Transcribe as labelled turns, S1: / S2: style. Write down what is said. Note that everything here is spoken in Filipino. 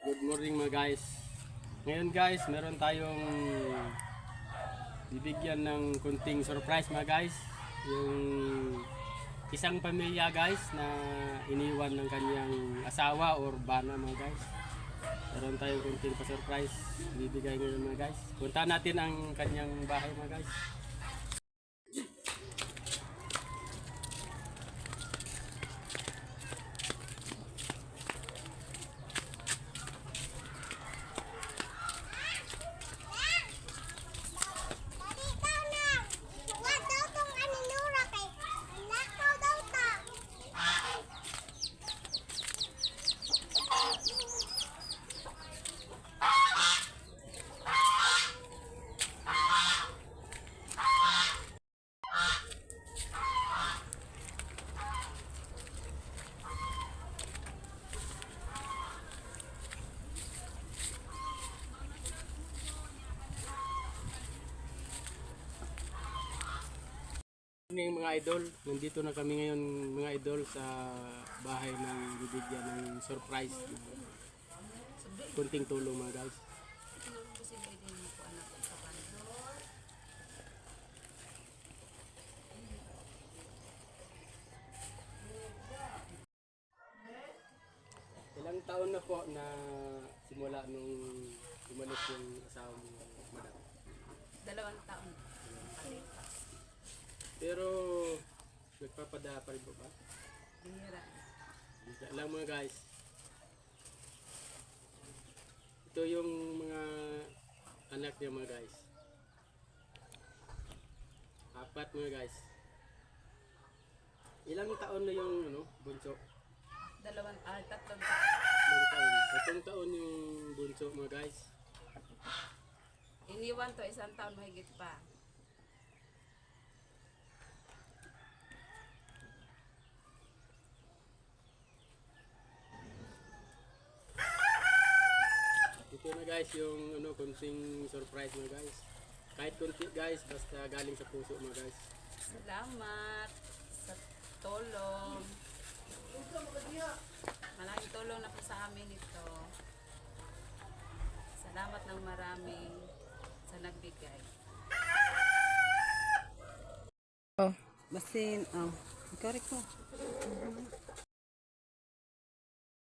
S1: Good morning mga guys. Ngayon guys, meron tayong bibigyan ng kunting surprise mga guys. Yung isang pamilya guys na iniwan ng kanyang asawa or bana mga guys. Meron tayong kunting pa-surprise bibigay ngayon mga guys. Punta natin ang kanyang bahay mga guys. Yung mga idol, nandito na kami ngayon mga idol sa bahay ng bibigyan ng surprise kunting tulong mga guys. Ilang taon na po na simula nung umalis yung asawa mo, madam?
S2: 2 taon.
S1: Pero nagpapada pa rin po ba?
S2: Bihira.
S1: Bisa lang mga guys. Ito yung mga anak niya mga guys. 4 mga guys. Ilang taon na yung bunso?
S2: 3 taon.
S1: Ilang taon? 3 taon yung bunso mga guys.
S2: Iniwan to 1 taon mahigit pa.
S1: Ito na guys yung kunting surprise mga guys. Kahit kunti guys, basta galing sa puso mga guys.
S2: Salamat sa tulong. Malaking tulong na po sa amin ito. Salamat ng marami sa nagbigay.
S3: Basin, ikaw rin ko.